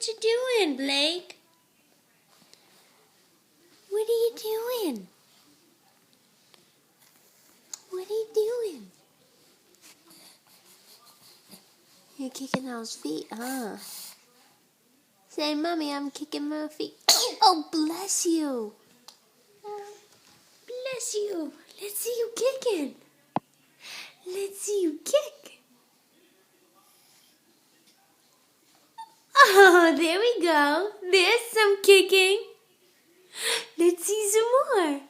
What you doing, Blake? What are you doing? What are you doing? You're kicking those feet, huh? Say, Mommy, I'm kicking my feet. Oh, bless you. Bless you. Let's see you kicking. Let's see you kick. Oh, there we go. There's some kicking. Let's see some more.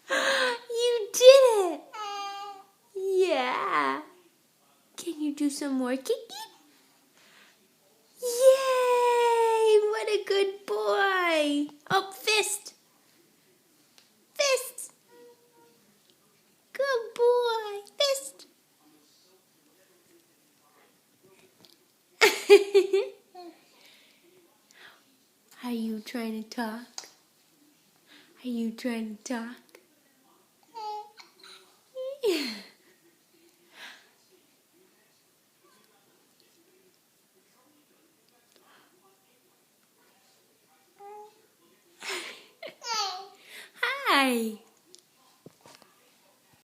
You did it. Yeah. Can you do some more kicking? Yay! What a good boy. Oh, fist. Fist. Good boy. Fist. Are you trying to talk? Are you trying to talk? Hi.